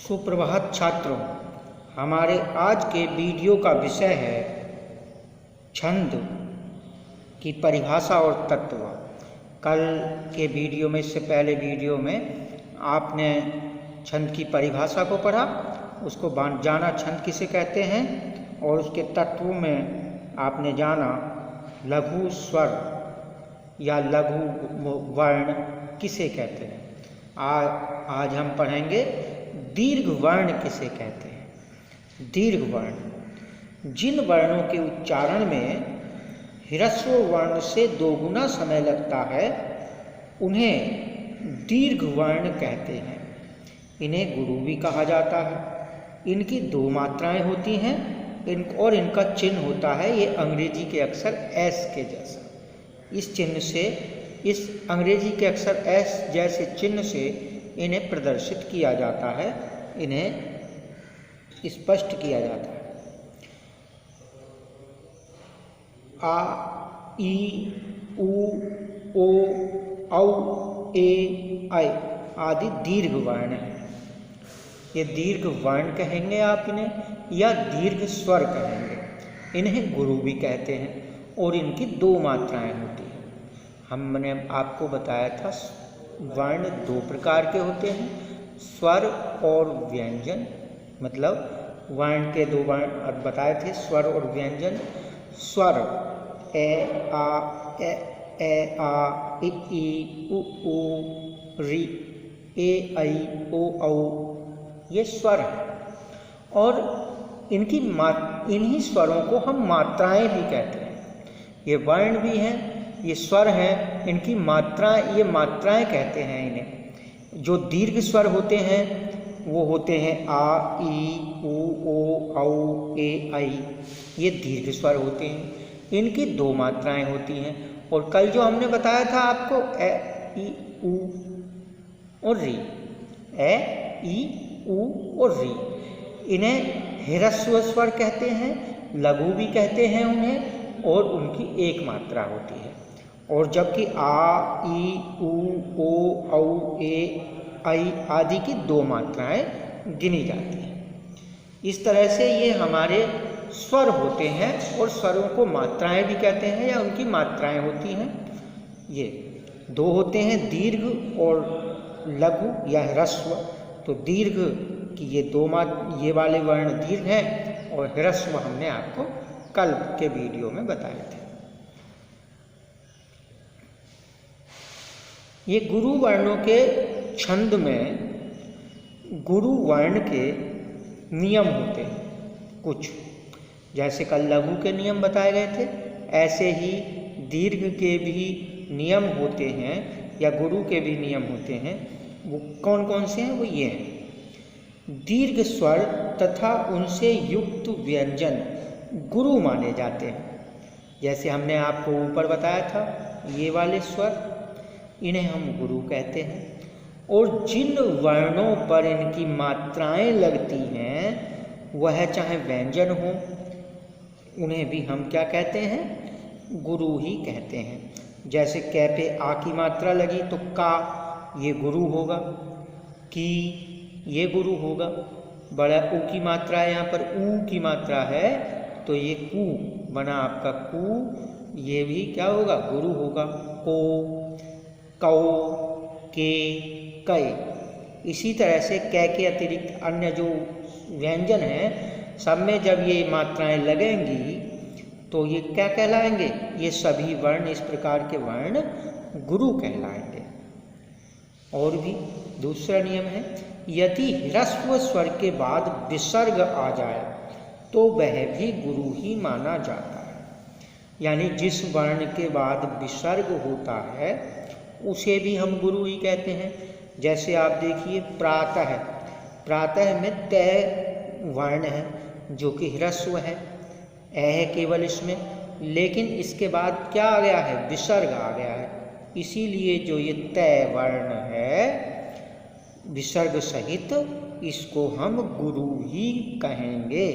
सुप्रभात छात्रों, हमारे आज के वीडियो का विषय है छंद की परिभाषा और तत्व। कल के वीडियो में, इससे पहले वीडियो में आपने छंद की परिभाषा को पढ़ा, उसको जाना छंद किसे कहते हैं, और उसके तत्वों में आपने जाना लघु स्वर या लघु वर्ण किसे कहते हैं। आज हम पढ़ेंगे दीर्घ वर्ण किसे कहते हैं। दीर्घ वर्ण जिन वर्णों के उच्चारण में ह्रस्व वर्ण से दोगुना समय लगता है उन्हें दीर्घ वर्ण कहते हैं। इन्हें गुरु भी कहा जाता है। इनकी दो मात्राएं होती हैं और इनका चिन्ह होता है ये अंग्रेजी के अक्षर एस के जैसा। इस चिन्ह से, इस अंग्रेजी के अक्षर एस जैसे चिन्ह से इन्हें प्रदर्शित किया जाता है, इन्हें स्पष्ट किया जाता है। आ, ई, उ, ओ, औ, ए, ऐ आदि दीर्घ वर्ण हैं। ये दीर्घ वर्ण कहेंगे आप इन्हें, या दीर्घ स्वर कहेंगे। इन्हें गुरु भी कहते हैं और इनकी दो मात्राएं होती हैं। हमने आपको बताया था वर्ण दो प्रकार के होते हैं, स्वर और व्यंजन। मतलब वर्ण के दो वर्ण बताए थे, स्वर और व्यंजन। स्वर ए आ इ ऊ ऊ री ए ऐ ओ औ, ये स्वर है। और इन्हीं स्वरों को हम मात्राएं भी कहते हैं। ये वर्ण भी हैं, ये स्वर हैं, इनकी मात्राएं, ये मात्राएं कहते हैं इन्हें। जो दीर्घ स्वर होते हैं वो होते हैं आ, ई, उ, ओ, औ, ए, ऐ, ये दीर्घ स्वर होते हैं। इनकी दो मात्राएं होती हैं। और कल जो हमने बताया था आपको ए, ई, उ और री, ए, ई, उ और री, इन्हें ह्रस्व स्वर कहते हैं, लघु भी कहते हैं उन्हें, और उनकी एक मात्रा होती है। और जबकि आ, ई, उ, ओ, औ, ए, ऐ आदि की दो मात्राएं गिनी जाती हैं। इस तरह से ये हमारे स्वर होते हैं, और स्वरों को मात्राएं भी कहते हैं या उनकी मात्राएं होती हैं। ये दो होते हैं, दीर्घ और लघु या ह्रस्व। तो दीर्घ की ये वाले वर्ण दीर्घ हैं, और ह्रस्व हमने आपको कल के वीडियो में बताए थे। ये गुरु वर्णों के छंद में गुरु वर्ण के नियम होते हैं कुछ। जैसे कल लघु के नियम बताए गए थे, ऐसे ही दीर्घ के भी नियम होते हैं या गुरु के भी नियम होते हैं। वो कौन कौन से हैं? वो ये हैं, दीर्घ स्वर तथा उनसे युक्त व्यंजन गुरु माने जाते हैं। जैसे हमने आपको ऊपर बताया था, ये वाले स्वर, इन्हें हम गुरु कहते हैं। और जिन वर्णों पर इनकी मात्राएं लगती हैं, वह चाहे व्यंजन हो, उन्हें भी हम क्या कहते हैं? गुरु ही कहते हैं। जैसे कै पे आ की मात्रा लगी तो का, ये गुरु होगा। की, ये गुरु होगा। बड़ा ऊ की मात्रा है, यहाँ पर ऊ की मात्रा है, तो ये कू बना आपका कू, ये भी क्या होगा? गुरु होगा। को, कौ, के, कै। इसी तरह से कै के अतिरिक्त अन्य जो व्यंजन हैं, सब में जब ये मात्राएं लगेंगी तो ये क्या कहलाएंगे? ये सभी वर्ण, इस प्रकार के वर्ण गुरु कहलाएंगे। और भी दूसरा नियम है, यदि ह्रस्व स्वर के बाद विसर्ग आ जाए तो वह भी गुरु ही माना जाता है। यानी जिस वर्ण के बाद विसर्ग होता है उसे भी हम गुरु ही कहते हैं। जैसे आप देखिए प्रातः, प्रातः में तय वर्ण है जो कि ह्रस्व है, ए है केवल इसमें, लेकिन इसके बाद क्या आ गया है? विसर्ग आ गया है। इसीलिए जो ये तय वर्ण है विसर्ग सहित, इसको हम गुरु ही कहेंगे।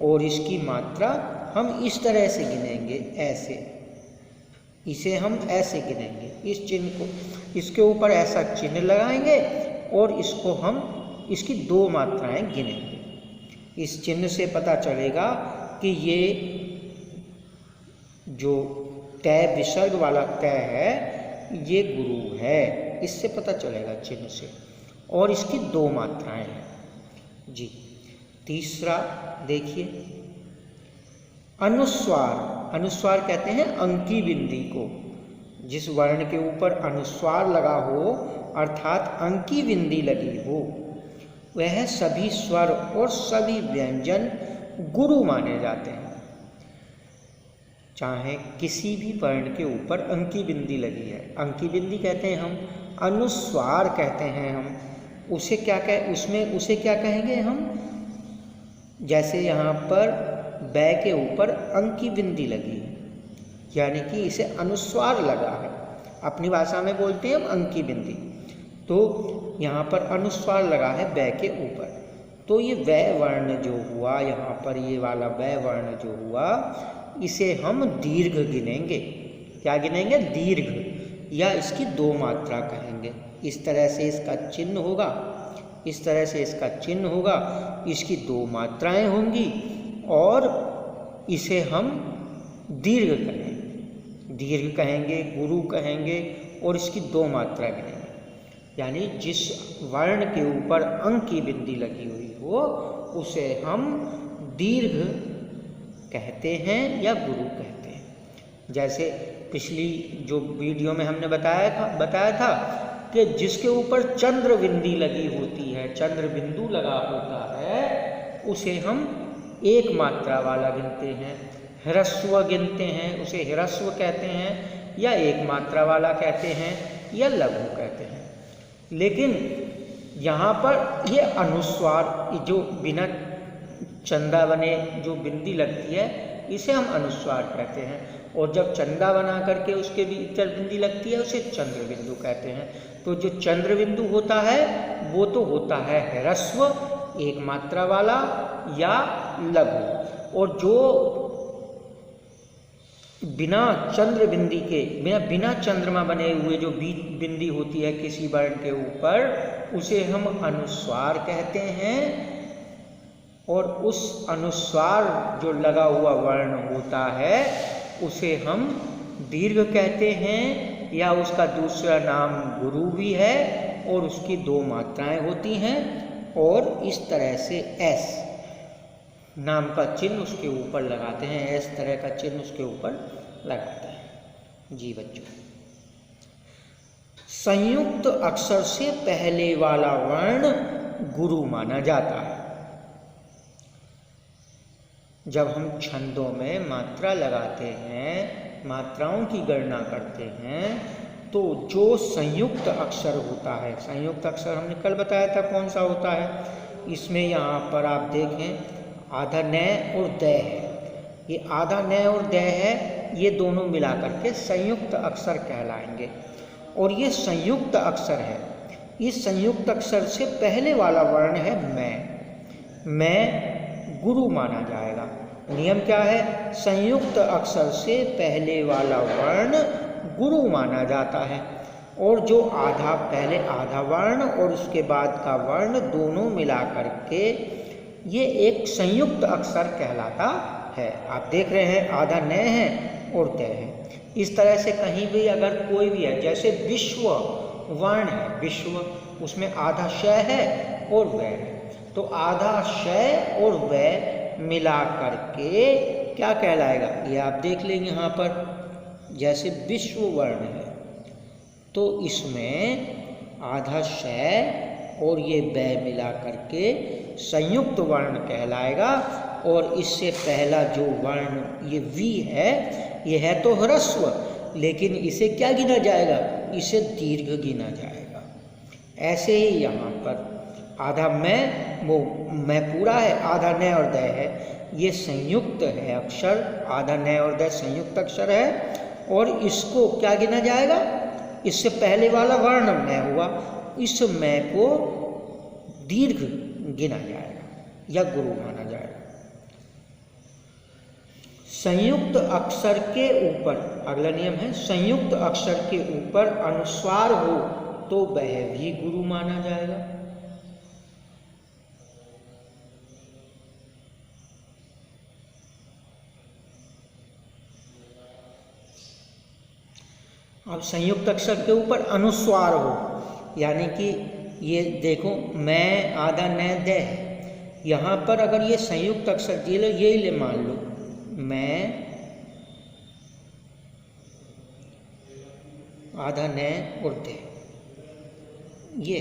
और इसकी मात्रा हम इस तरह से गिनेंगे, ऐसे, इसे हम ऐसे गिनेंगे। इस चिन्ह को, इसके ऊपर ऐसा चिन्ह लगाएंगे और इसको हम इसकी 2 मात्राएं गिनेंगे। इस चिन्ह से पता चलेगा कि ये जो तय विसर्ग वाला तय है ये गुरु है, इससे पता चलेगा चिन्ह से। और इसकी 2 मात्राएं हैं जी। तीसरा देखिए, अनुस्वार। अनुस्वार कहते हैं अंकी बिंदी को। जिस वर्ण के ऊपर अनुस्वार लगा हो अर्थात अंकी बिंदी लगी हो, वह सभी स्वर और सभी व्यंजन गुरु माने जाते हैं। चाहे किसी भी वर्ण के ऊपर अंकी बिंदी लगी है, अंकी बिंदी कहते हैं हम, अनुस्वार कहते हैं हम, उसे क्या कहेंगे हम? जैसे यहाँ पर बै के ऊपर अंकी बिंदी लगी है, यानी कि इसे अनुस्वार लगा है। अपनी भाषा में बोलते हैं हम अंकी बिंदी। तो यहाँ पर अनुस्वार लगा है बै के ऊपर, तो ये वै वर्ण जो हुआ यहाँ पर, ये वाला वै वर्ण जो हुआ, इसे हम दीर्घ गिनेंगे। क्या गिनेंगे? दीर्घ, या इसकी 2 मात्रा कहेंगे। इस तरह से इसका चिन्ह होगा, इस तरह से इसका चिन्ह होगा, इसकी 2 मात्राएं होंगी और इसे हम दीर्घ कहेंगे। दीर्घ कहेंगे, गुरु कहेंगे और इसकी 2 मात्रा गिनेंगे। यानी जिस वर्ण के ऊपर अंक की बिंदी लगी हुई हो उसे हम दीर्घ कहते हैं या गुरु कहते हैं। जैसे पिछली जो वीडियो में हमने बताया था कि जिसके ऊपर चंद्र बिंदी लगी होती है, चंद्र बिंदु लगा होता है, उसे हम 1 मात्रा वाला गिनते हैं। ह्रस्व गिनते हैं, उसे ह्रस्व कहते हैं, या 1 मात्रा वाला कहते हैं, या लघु कहते हैं। लेकिन यहाँ पर ये अनुस्वार, जो बिना चंदा बने जो बिंदी लगती है, इसे हम अनुस्वार कहते हैं। और जब चंदा बना करके उसके भीतर बिंदी लगती है, उसे चंद्र बिंदु कहते हैं। तो जो चंद्र बिंदु होता है वो तो होता है ह्रस्व, 1 मात्रा वाला, या लघु। और जो बिना चंद्र बिंदी के, बिना चंद्रमा बने हुए जो बिंदी होती है किसी वर्ण के ऊपर, उसे हम अनुस्वार कहते हैं। और उस अनुस्वार जो लगा हुआ वर्ण होता है उसे हम दीर्घ कहते हैं, या उसका दूसरा नाम गुरु भी है, और उसकी 2 मात्राएं होती हैं। और इस तरह से एस नाम का चिन्ह उसके ऊपर लगाते हैं, इस तरह का चिन्ह उसके ऊपर लगाते हैं जी बच्चों। संयुक्त अक्षर से पहले वाला वर्ण गुरु माना जाता है। जब हम छंदों में मात्रा लगाते हैं, मात्राओं की गणना करते हैं, तो जो संयुक्त अक्षर होता है, संयुक्त अक्षर हमने कल बताया था कौन सा होता है, इसमें यहाँ पर आप देखें आधा न और द है। ये आधा न और द है, ये दोनों मिलाकर के संयुक्त अक्षर कहलाएंगे। और ये संयुक्त अक्षर है। इस संयुक्त अक्षर से पहले वाला वर्ण है मैं गुरु माना जाएगा। नियम क्या है? संयुक्त अक्षर से पहले वाला वर्ण गुरु माना जाता है। और जो पहले आधा वर्ण और उसके बाद का वर्ण दोनों मिला करके ये एक संयुक्त अक्षर कहलाता है। आप देख रहे हैं आधा न है और त है। इस तरह से कहीं भी अगर कोई भी है, जैसे विश्व वर्ण है, विश्व, उसमें आधा श है और व है, तो आधा श और व मिला करके क्या कहलाएगा, ये आप देख लेंगे यहाँ पर। जैसे विश्व वर्ण है तो इसमें आधा श और ये ब मिला करके संयुक्त वर्ण कहलाएगा। और इससे पहला जो वर्ण ये वी है, ये है तो ह्रस्व, लेकिन इसे क्या गिना जाएगा? इसे दीर्घ गिना जाएगा। ऐसे ही यहाँ पर आधा वो मैं पूरा है, आधा न और द है, ये संयुक्त है अक्षर, आधा न और द संयुक्त अक्षर है। और इसको क्या गिना जाएगा? इससे पहले वाला वर्ण मैं हुआ, इस मैं को दीर्घ गिना जाएगा या गुरु माना जाएगा। संयुक्त अक्षर के ऊपर अगला नियम है, संयुक्त अक्षर के ऊपर अनुस्वार हो तो वह भी गुरु माना जाएगा। अब संयुक्त अक्षर के ऊपर अनुस्वार हो, यानी कि ये देखो मैं आधा न दे, यहाँ पर अगर ये संयुक्त अक्षर ये ले मान लो मैं आधा न और दे, ये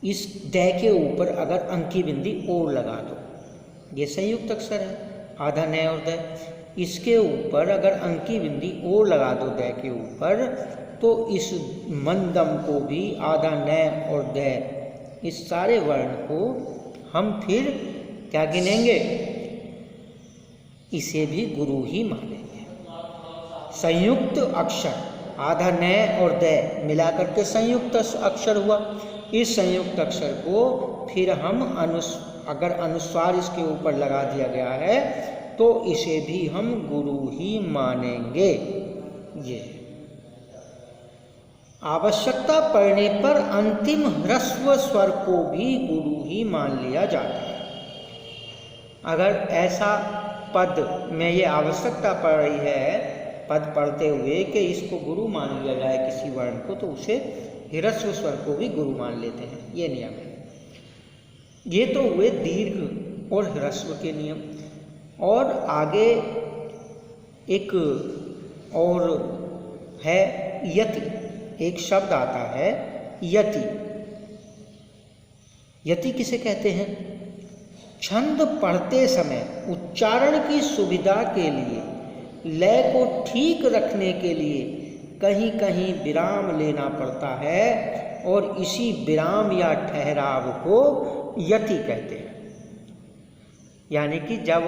इस दे के ऊपर अगर अंकी बिंदी और लगा दो, ये संयुक्त अक्षर है आधा न और दे, इसके ऊपर अगर अंकी बिंदी और लगा दो दे के ऊपर, तो इस मंदम को भी आधा न और दे, इस सारे वर्ण को हम फिर क्या गिनेंगे, इसे भी गुरु ही मानेंगे। संयुक्त अक्षर आधा न और दे मिलाकर के संयुक्त अक्षर हुआ, इस संयुक्त अक्षर को फिर हम अगर अनुस्वार इसके ऊपर लगा दिया गया है तो इसे भी हम गुरु ही मानेंगे। ये आवश्यकता पड़ने पर अंतिम ह्रस्व स्वर को भी गुरु ही मान लिया जाता है। अगर ऐसा पद में ये आवश्यकता पड़ रही है पद पढ़ते हुए कि इसको गुरु मान लिया जाए किसी वर्ण को, तो उसे ह्रस्व स्वर को भी गुरु मान लेते हैं, ये नियम है। ये तो हुए दीर्घ और ह्रस्व के नियम। और आगे एक और है यति, एक शब्द आता है यति। यति किसे कहते हैं? छंद पढ़ते समय उच्चारण की सुविधा के लिए, लय को ठीक रखने के लिए कहीं कहीं विराम लेना पड़ता है और इसी विराम या ठहराव को यति कहते हैं। यानी कि जब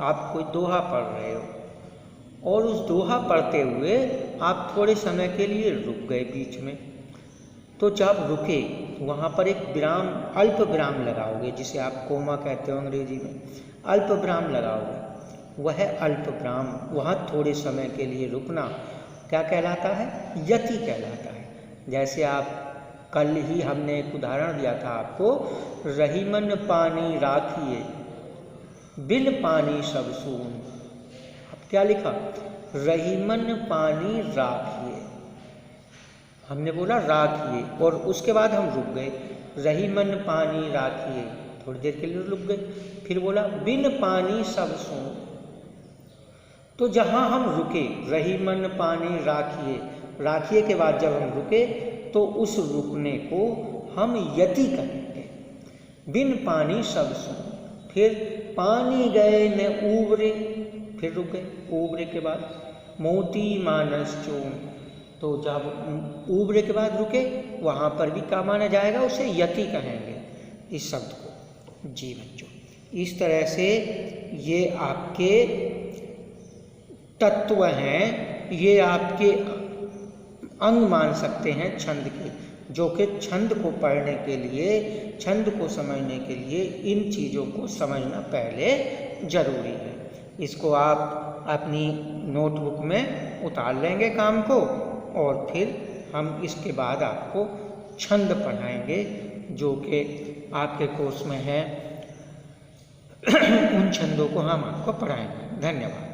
आप कोई दोहा पढ़ रहे हो और उस दोहा पढ़ते हुए आप थोड़े समय के लिए रुक गए बीच में, तो जब रुके वहाँ पर एक विराम, अल्प विराम लगाओगे, जिसे आप कोमा कहते हो अंग्रेजी में, अल्प विराम लगाओगे, वह अल्प विराम, वहाँ थोड़े समय के लिए रुकना क्या कहलाता है? यति कहलाता है। जैसे आप कल ही हमने एक उदाहरण दिया था आपको, रहीमन पानी राखिए बिन पानी सब सून। अब क्या लिखा? रहीमन पानी राखिए, हमने बोला राखिए और उसके बाद हम रुक गए, रहीमन पानी राखिए, थोड़ी देर के लिए रुक गए, फिर बोला बिन पानी सब सून। तो जहाँ हम रुके, रहीमन पानी राखिए, राखिए के बाद जब हम रुके तो उस रुकने को हम यति कहेंगे। बिन पानी सब सून, फिर पानी गए न ऊबरे, फिर रुक गए, ऊबरे के बाद मोती मानस चून, तो जब ऊबरे के बाद रुके वहाँ पर भी क्या माना जाएगा? उसे यति कहेंगे इस शब्द को। जी बच्चों, इस तरह से ये आपके तत्व हैं, ये आपके अंग मान सकते हैं छंद के, जो कि छंद को पढ़ने के लिए, छंद को समझने के लिए इन चीज़ों को समझना पहले जरूरी है। इसको आप अपनी नोटबुक में उतार लेंगे काम को, और फिर हम इसके बाद आपको छंद पढ़ाएंगे जो कि आपके कोर्स में है। उन छंदों को हम आपको पढ़ाएंगे। धन्यवाद।